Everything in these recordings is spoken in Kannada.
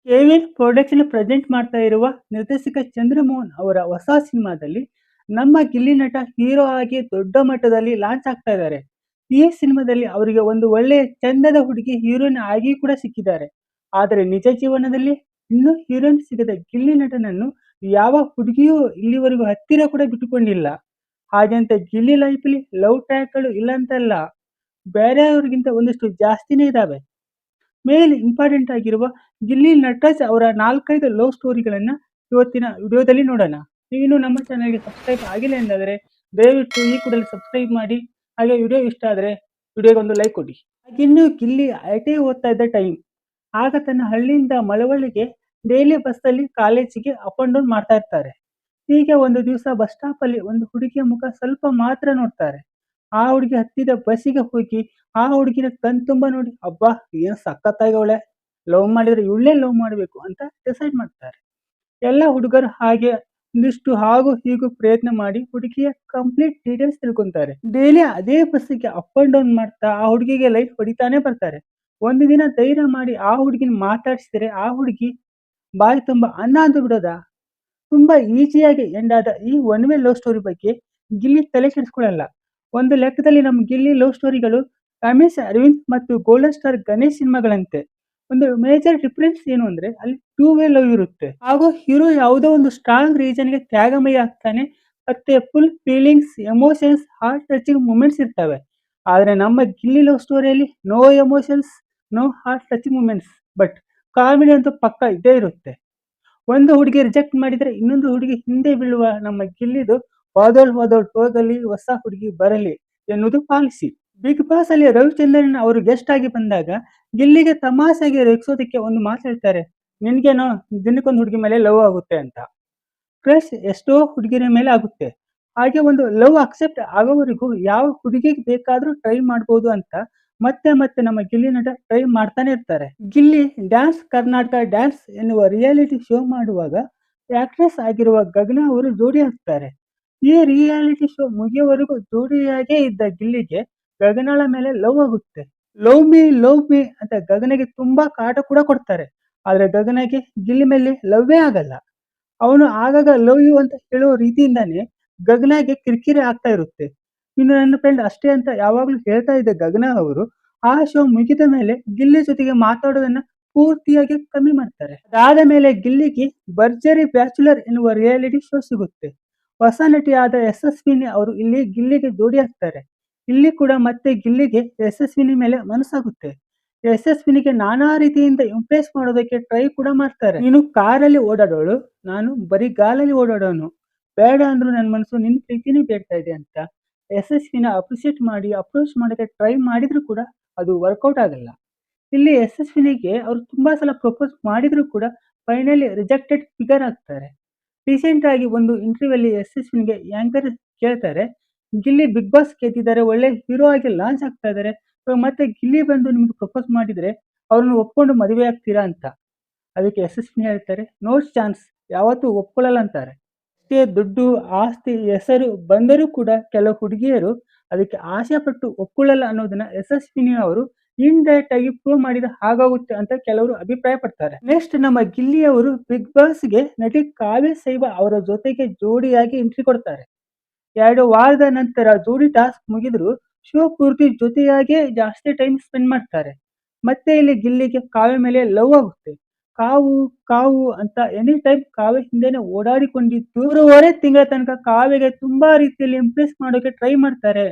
ಕೆವಿನ್ ಪ್ರೊಡಕ್ಷನ್ ಪ್ರೆಸೆಂಟ್ ಮಾಡ್ತಾ ಇರುವ ನಿರ್ದೇಶಕ ಚಂದ್ರಮೋಹನ್ ಅವರ ಹೊಸ ಸಿನಿಮಾದಲ್ಲಿ ನಮ್ಮ ಗಿಲ್ಲಿ ನಟ ಹೀರೋ ಆಗಿ ದೊಡ್ಡ ಮಟ್ಟದಲ್ಲಿ ಲಾಂಚ್ ಆಗ್ತಾ ಇದ್ದಾರೆ. ಈ ಸಿನಿಮಾದಲ್ಲಿ ಅವರಿಗೆ ಒಂದು ಒಳ್ಳೆಯ ಚಂದದ ಹುಡುಗಿ ಹೀರೋಯಿನ್ ಆಗಿ ಕೂಡ ಸಿಕ್ಕಿದ್ದಾರೆ. ಆದರೆ ನಿಜ ಜೀವನದಲ್ಲಿ ಇನ್ನೂ ಹೀರೋಯಿನ್ ಸಿಗದ ಗಿಲ್ಲಿ ನಟನನ್ನು ಯಾವ ಹುಡುಗಿಯೂ ಇಲ್ಲಿವರೆಗೂ ಹತ್ತಿರ ಕೂಡ ಬಿಟ್ಟುಕೊಂಡಿಲ್ಲ. ಹಾಗಂತ ಗಿಲ್ಲಿ ಲೈಫಲ್ಲಿ ಲವ್ ಟ್ರ್ಯಾಕ್ಗಳು ಇಲ್ಲ ಅಂತಲ್ಲ, ಬೇರೆಯವ್ರಿಗಿಂತ ಒಂದಷ್ಟು ಜಾಸ್ತಿನೇ ಇದಾವೆ. ಮೇನ್ ಇಂಪಾರ್ಟೆಂಟ್ ಆಗಿರುವ ಗಿಲ್ಲಿ ನಟರಾಜ್ ಅವರ 4-5 ಲವ್ ಸ್ಟೋರಿಗಳನ್ನ ಇವತ್ತಿನ ವಿಡಿಯೋದಲ್ಲಿ ನೋಡೋಣ. ನೀವಿನ್ನು ನಮ್ಮ ಚಾನಲ್‌ಗೆ ಸಬ್ಸ್ಕ್ರೈಬ್ ಆಗಿಲ್ಲ ಎಂದಾದರೆ ದಯವಿಟ್ಟು ಈ ಕೂಡಲೇ ಸಬ್ಸ್ಕ್ರೈಬ್ ಮಾಡಿ. ಹಾಗೆ ವಿಡಿಯೋ ಇಷ್ಟ ಆದರೆ ವಿಡಿಯೋಗೊಂದು ಲೈಕ್ ಕೊಡಿ. ಹಾಗಿನ್ನು ಗಿಲ್ಲಿ ಐ.ಟಿ.ಐ ಓದ್ತಾ ಇದ್ದ ಟೈಮ್. ಆಗ ತನ್ನ ಹಳ್ಳಿಯಿಂದ ಮಳವಳ್ಳಿಗೆ ಡೈಲಿ ಬಸ್ಸಲ್ಲಿ ಕಾಲೇಜಿಗೆ ಅಪ್ ಅಂಡ್ ಡೌನ್ ಮಾಡ್ತಾ ಇರ್ತಾರೆ. ಹೀಗೆ ಒಂದು ದಿವಸ ಬಸ್ ಸ್ಟಾಪಲ್ಲಿ ಒಂದು ಹುಡುಗಿಯ ಮುಖ ಸ್ವಲ್ಪ ಮಾತ್ರ ನೋಡ್ತಾರೆ. ಆ ಹುಡುಗಿ ಹತ್ತಿದ ಬಸ್ಸಿಗೆ ಹೋಗಿ ಆ ಹುಡುಗಿನ ಕಣ್ತುಂಬ ನೋಡಿ, ಅಬ್ಬಾ ಏನು ಸಖತ್ತಾಗವಳೆ, ಲವ್ ಮಾಡಿದ್ರೆ ಇವಳನ್ನೇ ಲವ್ ಮಾಡಬೇಕು ಅಂತ ಡಿಸೈಡ್ ಮಾಡ್ತಾರೆ. ಎಲ್ಲ ಹುಡುಗರು ಹಾಗೆ ಒಂದಿಷ್ಟು ಹಾಗೂ ಹೀಗೂ ಪ್ರಯತ್ನ ಮಾಡಿ ಹುಡುಗಿಯ ಕಂಪ್ಲೀಟ್ ಡೀಟೇಲ್ಸ್ ತಿಳ್ಕೊಂತಾರೆ. ಡೈಲಿ ಅದೇ ಬಸ್ಸಿಗೆ ಅಪ್ ಅಂಡ್ ಡೌನ್ ಮಾಡ್ತಾ ಆ ಹುಡುಗಿಗೆ ಲೈಫ್ ಹೊಡಿತಾನೆ ಬರ್ತಾರೆ. ಒಂದು ದಿನ ಧೈರ್ಯ ಮಾಡಿ ಆ ಹುಡುಗಿನ ಮಾತಾಡಿಸಿದರೆ ಆ ಹುಡುಗಿ ಬಾಯಿ ತುಂಬ ಅನ್ನ ಅಂದು ಬಿಡೋದಾ. ತುಂಬಾ ಈಸಿಯಾಗಿ ಎಂಡ್ ಆದ ಈ ಒನ್ ವೇ ಲವ್ ಸ್ಟೋರಿ ಬಗ್ಗೆ ಗಿಲ್ಲಿ ತಲೆ ಕೆಡಿಸ್ಕೊಳ್ಳಲ್ಲ. ಒಂದು ಲೆಕ್ಕದಲ್ಲಿ ನಮ್ಮ ಗಿಲ್ಲಿ ಲವ್ ಸ್ಟೋರಿಗಳು ರಮೇಶ್ ಅರವಿಂದ್ ಮತ್ತು ಗೋಲ್ಡನ್ ಸ್ಟಾರ್ ಗಣೇಶ್ ಸಿನಿಮಾಗಳಂತೆ. ಒಂದು ಮೇಜರ್ ಡಿಫರೆನ್ಸ್ ಏನು ಅಂದ್ರೆ ಅಲ್ಲಿ ಟೂ ವೇ ಲವ್ ಇರುತ್ತೆ, ಹಾಗೂ ಹೀರೋ ಯಾವುದೋ ಒಂದು ಸ್ಟ್ರಾಂಗ್ ರೀಸನ್ಗೆ ತ್ಯಾಗಮಯ ಆಗ್ತಾನೆ. ಮತ್ತೆ full feelings, emotions, heart touching moments ಇರ್ತವೆ. ಆದ್ರೆ ನಮ್ಮ ಗಿಲ್ಲಿ ಲವ್ ಸ್ಟೋರಿಯಲ್ಲಿ no emotions, no heart touching moments, but comedy ಅಂತೂ ಪಕ್ಕ ಇದ್ದೇ ಇರುತ್ತೆ. ಒಂದು ಹುಡುಗಿ ರಿಜೆಕ್ಟ್ ಮಾಡಿದ್ರೆ ಇನ್ನೊಂದು ಹುಡುಗಿ ಹಿಂದೆ ಬೀಳುವ ನಮ್ಮ ಗಿಲ್ಲಿದು ಹೋದೋಳ್ ಹೋಗಲಿ ಹೊಸ ಹುಡುಗಿ ಬರಲಿ ಎನ್ನುವುದು ಪಾಲಿಸಿ. ಬಿಗ್ ಬಾಸ್ ಅಲ್ಲಿ ರವಿಚಂದ್ರನ್ ಅವರು ಗೆಸ್ಟ್ ಆಗಿ ಬಂದಾಗ ಗಿಲ್ಲಿಗೆ ತಮಾಷೆಗೆ ರೇಗಿಸೋದಕ್ಕೆ ಒಂದು ಮಾತು ಹೇಳ್ತಾರೆ, ನಿನ್ಗೇನೋ ದಿನಕ್ಕೊಂದು ಹುಡುಗಿ ಮೇಲೆ ಲವ್ ಆಗುತ್ತೆ ಅಂತ. ಕ್ರಶ್ ಎಷ್ಟೋ ಹುಡುಗಿರ ಮೇಲೆ ಆಗುತ್ತೆ. ಹಾಗೆ ಒಂದು ಲವ್ ಅಕ್ಸೆಪ್ಟ್ ಆಗೋವರೆಗೂ ಯಾವ ಹುಡುಗಿಗೆ ಬೇಕಾದ್ರೂ ಟ್ರೈ ಮಾಡ್ಬೋದು ಅಂತ ಮತ್ತೆ ಮತ್ತೆ ನಮ್ಮ ಗಿಲ್ಲಿ ನಟ ಟ್ರೈ ಮಾಡ್ತಾನೆ ಇರ್ತಾರೆ. ಗಿಲ್ಲಿ ಡ್ಯಾನ್ಸ್ ಕರ್ನಾಟಕ ಡ್ಯಾನ್ಸ್ ಎನ್ನುವ ರಿಯಾಲಿಟಿ ಶೋ ಮಾಡುವಾಗ ಆಕ್ಟ್ರೆಸ್ ಆಗಿರುವ ಗಗನ ಅವರು ಜೋಡಿ ಆಗ್ತಾರೆ. ಈ ರಿಯಾಲಿಟಿ ಶೋ ಮುಗಿಯುವವರೆಗೂ ಜೋಡಿಯಾಗೇ ಇದ್ದ ಗಿಲ್ಲಿಗೆ ಗಗನಳ ಮೇಲೆ ಲವ್ ಆಗುತ್ತೆ. ಲವ್ ಮೀ ಅಂತ ಗಗನಿಗೆ ತುಂಬಾ ಕಾಟ ಕೂಡ ಕೊಡ್ತಾರೆ. ಆದ್ರೆ ಗಗನಗೆ ಗಿಲ್ಲಿ ಮೇಲೆ ಲವ್ವೇ ಆಗಲ್ಲ. ಅವನು ಆಗಾಗ ಲವ್ ಯು ಅಂತ ಹೇಳೋ ರೀತಿಯಿಂದಾನೇ ಗಗನಗೆ ಕಿರಿಕಿರಿ ಆಗ್ತಾ ಇರುತ್ತೆ. ಇನ್ನು ನನ್ನ ಫ್ರೆಂಡ್ ಅಷ್ಟೇ ಅಂತ ಯಾವಾಗ್ಲೂ ಹೇಳ್ತಾ ಇದ್ದ ಗಗನ ಅವರು ಆ ಶೋ ಮುಗಿದ ಮೇಲೆ ಗಿಲ್ಲಿ ಜೊತೆಗೆ ಮಾತಾಡೋದನ್ನ ಪೂರ್ತಿಯಾಗಿ ಕಮ್ಮಿ ಮಾಡ್ತಾರೆ. ಅದಾದ ಮೇಲೆ ಗಿಲ್ಲಿಗೆ ಭರ್ಜರಿ ಬ್ಯಾಚುಲರ್ ಎನ್ನುವ ರಿಯಾಲಿಟಿ ಶೋ ಸಿಗುತ್ತೆ. ಹೊಸ ನಟಿಯಾದ ಯಶಸ್ವಿನಿ ಅವರು ಇಲ್ಲಿ ಗಿಲ್ಲಿಗೆ ಜೋಡಿ ಆಗ್ತಾರೆ. ಇಲ್ಲಿ ಕೂಡ ಮತ್ತೆ ಗಿಲ್ಲಿಗೆ ಯಶಸ್ವಿನಿ ಮೇಲೆ ಮನಸ್ಸಾಗುತ್ತೆ. ಯಶಸ್ವಿನಿಗೆ ನಾನಾ ರೀತಿಯಿಂದ ಇಂಪ್ರೆಸ್ ಮಾಡೋದಕ್ಕೆ ಟ್ರೈ ಕೂಡ ಮಾಡ್ತಾರೆ. ನೀನು ಕಾರಲ್ಲಿ ಓಡಾಡೋಳು, ನಾನು ಬರೀ ಗಾಲಲ್ಲಿ ಓಡಾಡೋನು, ಬೇಡ ಅಂದ್ರೂ ನನ್ನ ಮನಸ್ಸು ನಿನ್ನ ಪ್ರೀತಿನೇ ಬೇಡ್ತಾ ಇದೆ ಅಂತ ಯಶಸ್ವಿನ ಅಪ್ರಿಷಿಯೇಟ್ ಮಾಡಿ ಅಪ್ರೋಚ್ ಮಾಡೋಕ್ಕೆ ಟ್ರೈ ಮಾಡಿದ್ರು ಕೂಡ ಅದು ವರ್ಕೌಟ್ ಆಗಲ್ಲ. ಇಲ್ಲಿ ಯಶಸ್ವಿನಿಗೆ ಅವರು ತುಂಬಾ ಸಲ ಪ್ರಪೋಸ್ ಮಾಡಿದ್ರು ಕೂಡ ಫೈನಲಿ ರಿಜೆಕ್ಟೆಡ್ ಫಿಗರ್ ಆಗ್ತಾರೆ. ರೀಸೆಂಟ್ ಆಗಿ ಒಂದು ಇಂಟರ್ವ್ಯೂ ಅಲ್ಲಿ ಯಶಸ್ವಿನಿಗೆ ಆಂಕರ್ ಕೇಳ್ತಾರೆ, ಗಿಲ್ಲಿ ಬಿಗ್ ಬಾಸ್ ಗೆದ್ದಿದ್ದಾರೆ, ಒಳ್ಳೆ ಹೀರೋ ಆಗಿ ಲಾಂಚ್ ಆಗ್ತಾ ಇದ್ದಾರೆ, ಇವಾಗ ಮತ್ತೆ ಗಿಲ್ಲಿ ಬಂದು ನಿಮ್ಗೆ ಪ್ರಪೋಸ್ ಮಾಡಿದ್ರೆ ಅವ್ರನ್ನ ಒಪ್ಕೊಂಡು ಮದುವೆ ಆಗ್ತೀರಾ ಅಂತ. ಅದಕ್ಕೆ ಯಶಸ್ವಿನಿ ಹೇಳ್ತಾರೆ, ನೋ ಚಾನ್ಸ್, ಯಾವತ್ತೂ ಒಪ್ಕೊಳ್ಳಲ್ಲ ಅಂತಾರೆ. ಅಷ್ಟೇ ದುಡ್ಡು, ಆಸ್ತಿ, ಹೆಸರು ಬಂದರೂ ಕೂಡ ಕೆಲವು ಹುಡುಗಿಯರು ಅದಕ್ಕೆ ಆಸೆ ಪಟ್ಟು ಒಪ್ಕೊಳ್ಳಲ್ಲ ಅನ್ನೋದನ್ನ ಯಶಸ್ವಿನಿ ಅವರು ಇಂಡೈರೆಕ್ಟ್ ಆಗಿ ಪ್ರೂವ್ ಮಾಡಿದ ಹಾಗಾಗುತ್ತೆ ಅಂತ ಕೆಲವರು ಅಭಿಪ್ರಾಯ ಪಡ್ತಾರೆ. ನೆಕ್ಸ್ಟ್ ನಮ್ಮ ಗಿಲ್ಲಿ ಅವರು ಬಿಗ್ ಬಾಸ್ಗೆ ನಟಿ ಕಾವ್ಯ ಸೈಬಾ ಅವರ ಜೊತೆಗೆ ಜೋಡಿಯಾಗಿ ಎಂಟ್ರಿ ಕೊಡ್ತಾರೆ. 2 ವಾರದ ನಂತರ ಜೋಡಿ ಟಾಸ್ಕ್ ಮುಗಿದ್ರು ಶೋ ಪೂರ್ತಿ ಜೊತೆಯಾಗೇ ಜಾಸ್ತಿ ಟೈಮ್ ಸ್ಪೆಂಡ್ ಮಾಡ್ತಾರೆ. ಮತ್ತೆ ಇಲ್ಲಿ ಗಿಲ್ಲಿಗೆ ಕಾವ್ಯ ಮೇಲೆ ಲವ್ ಆಗುತ್ತೆ. ಕಾವು ಕಾವು ಅಂತ ಎನಿ ಟೈಮ್ ಕಾವ್ಯ ಹಿಂದೆನೆ ಓಡಾಡಿಕೊಂಡಿದ್ದು 3.5 ತಿಂಗಳ ತನಕ ಕಾವ್ಯಗೆ ತುಂಬಾ ರೀತಿಯಲ್ಲಿ ಇಂಪ್ರೆಸ್ ಮಾಡೋಕೆ ಟ್ರೈ ಮಾಡ್ತಾರೆ.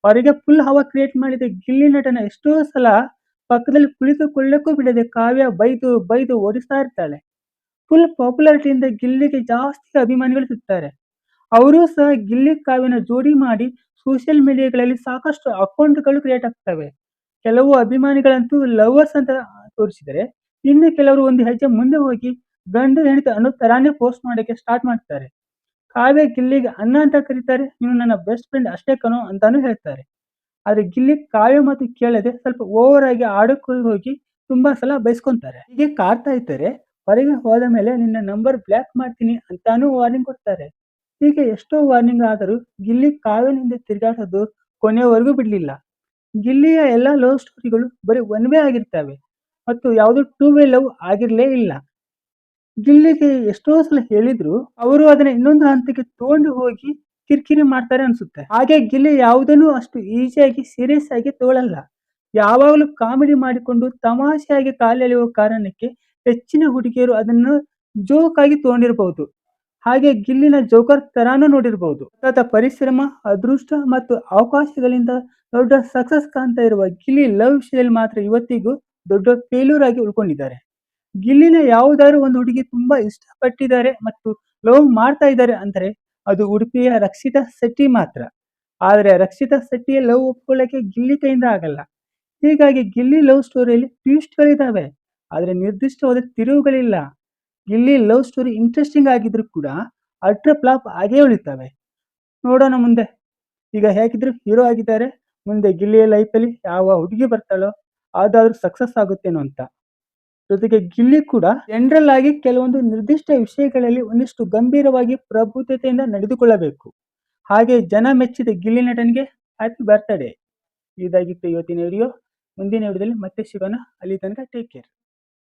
ಅವರಿಗೆ ಫುಲ್ ಹವಾ ಕ್ರಿಯೇಟ್ ಮಾಡಿದ ಗಿಲ್ಲಿ ನಟನ ಎಷ್ಟೋ ಸಲ ಪಕ್ಕದಲ್ಲಿ ಕುಳಿತುಕೊಳ್ಳಕ್ಕೂ ಬಿಡದೆ ಕಾವ್ಯ ಬೈದು ಬೈದು ಓಡಿಸ್ತಾ ಇರ್ತಾಳೆ. ಫುಲ್ ಪಾಪ್ಯುಲಾರಿಟಿಯಿಂದ ಗಿಲ್ಲಿಗೆ ಜಾಸ್ತಿ ಅಭಿಮಾನಿಗಳು ಸಿಗ್ತಾರೆ. ಅವರು ಸಹ ಗಿಲ್ಲಿ ಕಾವ್ಯನ ಜೋಡಿ ಮಾಡಿ ಸೋಷಿಯಲ್ ಮೀಡಿಯಾಗಳಲ್ಲಿ ಸಾಕಷ್ಟು ಅಕೌಂಟ್ಗಳು ಕ್ರಿಯೇಟ್ ಆಗ್ತವೆ. ಕೆಲವು ಅಭಿಮಾನಿಗಳಂತೂ ಲವರ್ಸ್ ಅಂತ ತೋರಿಸಿದರೆ, ಇನ್ನು ಕೆಲವರು ಒಂದು ಹೆಜ್ಜೆ ಮುಂದೆ ಹೋಗಿ ಗಂಡ ಹೆಂಡತಿ ಅನ್ನೋ ತರಾನೇ ಪೋಸ್ಟ್ ಮಾಡೋಕ್ಕೆ ಸ್ಟಾರ್ಟ್ ಮಾಡ್ತಾರೆ. ಕಾವ್ಯ ಗಿಲ್ಲಿಗೆ ಅಣ್ಣ ಅಂತ ಕರೀತಾರೆ, ನೀನು ನನ್ನ ಬೆಸ್ಟ್ ಫ್ರೆಂಡ್ ಅಷ್ಟೇ ಕಣೋ ಅಂತಾನು ಹೇಳ್ತಾರೆ. ಆದ್ರೆ ಗಿಲ್ಲಿ ಕಾವ್ಯ ಮಾತು ಕೇಳದೆ ಸ್ವಲ್ಪ ಓವರ್ ಆಗಿ ಆಡಕ್ಕೆ ಹೋಗಿ ತುಂಬಾ ಸಲ ಬೈಸ್ಕೊಂತಾರೆ. ಹೀಗೆ ಕಾಡ್ತಾ ಇರ್ತಾರೆ. ಹೊರಗೆ ಹೋದ ಮೇಲೆ ನಿನ್ನ ನಂಬರ್ ಬ್ಲಾಕ್ ಮಾಡ್ತೀನಿ ಅಂತಾನೂ ವಾರ್ನಿಂಗ್ ಕೊಡ್ತಾರೆ. ಹೀಗೆ ಎಷ್ಟೋ ವಾರ್ನಿಂಗ್ ಆದರೂ ಗಿಲ್ಲಿ ಕಾವ್ಯನ ಹಿಂದೆ ತಿರುಗಾಡೋದು ಕೊನೆಯವರೆಗೂ ಬಿಡ್ಲಿಲ್ಲ. ಗಿಲ್ಲಿಯ ಎಲ್ಲ ಲವ್ ಸ್ಟೋರಿಗಳು ಬರೀ ಒನ್ ವೇ ಆಗಿರ್ತವೆ ಮತ್ತು ಯಾವುದು ಟೂ ವೇ ಲವ್ ಆಗಿರಲೇ ಇಲ್ಲ. ಗಿಲ್ಲಿಗೆ ಎಷ್ಟೋ ಸಲ ಹೇಳಿದ್ರು ಅವರು ಅದನ್ನ ಇನ್ನೊಂದು ಹಂತಕ್ಕೆ ತಗೊಂಡು ಹೋಗಿ ಕಿರಿಕಿರಿ ಮಾಡ್ತಾರೆ ಅನ್ಸುತ್ತೆ. ಹಾಗೆ ಗಿಲ್ಲಿ ಯಾವುದನ್ನು ಅಷ್ಟು ಈಸಿಯಾಗಿ ಸೀರಿಯಸ್ ಆಗಿ ತಗೊಳಲ್ಲ. ಯಾವಾಗಲೂ ಕಾಮಿಡಿ ಮಾಡಿಕೊಂಡು ತಮಾಷೆಯಾಗಿ ಕಾಲೆಳೆಯುವ ಕಾರಣಕ್ಕೆ ಹೆಚ್ಚಿನ ಹುಡುಗಿಯರು ಅದನ್ನು ಜೋಕ್ ಆಗಿ ತಗೊಂಡಿರಬಹುದು. ಹಾಗೆ ಗಿಲ್ಲಿನ ಜೋಕರ್ ತರಾನು ನೋಡಿರಬಹುದು. ಸತತ ಪರಿಶ್ರಮ, ಅದೃಷ್ಟ ಮತ್ತು ಅವಕಾಶಗಳಿಂದ ದೊಡ್ಡ ಸಕ್ಸಸ್ ಕಾಣ್ತಾ ಇರುವ ಗಿಲ್ಲಿ ಲವ್ ವಿಷಯದಲ್ಲಿ ಮಾತ್ರ ಇವತ್ತಿಗೂ ದೊಡ್ಡ ಫೇಲ್ಯೂರ್ ಆಗಿ ಉಳ್ಕೊಂಡಿದ್ದಾರೆ. ಗಿಲ್ಲಿನ ಯಾವುದಾದ್ರು ಒಂದು ಹುಡುಗಿ ತುಂಬಾ ಇಷ್ಟಪಟ್ಟಿದ್ದಾರೆ ಮತ್ತು ಲವ್ ಮಾಡ್ತಾ ಇದ್ದಾರೆ ಅಂದ್ರೆ ಅದು ಉಡುಪಿಯ ರಕ್ಷಿತಾ ಶೆಟ್ಟಿ ಮಾತ್ರ. ಆದರೆ ರಕ್ಷಿತಾ ಶೆಟ್ಟಿಯ ಲವ್ ಒಪ್ಕೊಳ್ಳಕ್ಕೆ ಗಿಲ್ಲಿ ಕೈಯಿಂದ ಆಗಲ್ಲ. ಹೀಗಾಗಿ ಗಿಲ್ಲಿ ಲವ್ ಸ್ಟೋರಿಯಲ್ಲಿ ಟ್ವಿಸ್ಟ್‌ಗಳಿದ್ದಾವೆ. ಆದರೆ ನಿರ್ದಿಷ್ಟವಾದ ತಿರುವುಗಳಿಲ್ಲ. ಗಿಲ್ಲಿ ಲವ್ ಸ್ಟೋರಿ ಇಂಟ್ರೆಸ್ಟಿಂಗ್ ಆಗಿದ್ರು ಕೂಡ ಅಲ್ಟ್ರಾ ಫ್ಲಾಪ್ ಆಗೇ ಉಳಿತವೆ. ನೋಡೋಣ ಮುಂದೆ. ಈಗ ಹೇಗಿದ್ರು ಹೀರೋ ಆಗಿದ್ದಾರೆ. ಮುಂದೆ ಗಿಲ್ಲಿಯ ಲೈಫಲ್ಲಿ ಯಾವ ಹುಡುಗಿ ಬರ್ತಾಳೋ ಅದಾದ್ರೂ ಸಕ್ಸಸ್ ಆಗುತ್ತೇನೋ ಅಂತ. ಜೊತೆಗೆ ಗಿಲ್ಲಿ ಕೂಡ ಜನರಲ್ ಆಗಿ ಕೆಲವೊಂದು ನಿರ್ದಿಷ್ಟ ವಿಷಯಗಳಲ್ಲಿ ಒಂದಿಷ್ಟು ಗಂಭೀರವಾಗಿ ಪ್ರಬುದ್ಧತೆಯಿಂದ ನಡೆದುಕೊಳ್ಳಬೇಕು. ಹಾಗೆ ಜನ ಮೆಚ್ಚಿದ ಗಿಲ್ಲಿ ನಟನಿಗೆ ಹ್ಯಾಪಿ ಬರ್ತ್ಡೇ. ಇದಾಗಿತ್ತು ಇವತ್ತಿನ ವಿಡಿಯೋ. ಮುಂದಿನ ವಿಡಿಯೋದಲ್ಲಿ ಮತ್ತೆ ಸಿಗೋಣ. ಅಲ್ಲಿ ತನಕ ಟೇಕ್ ಕೇರ್.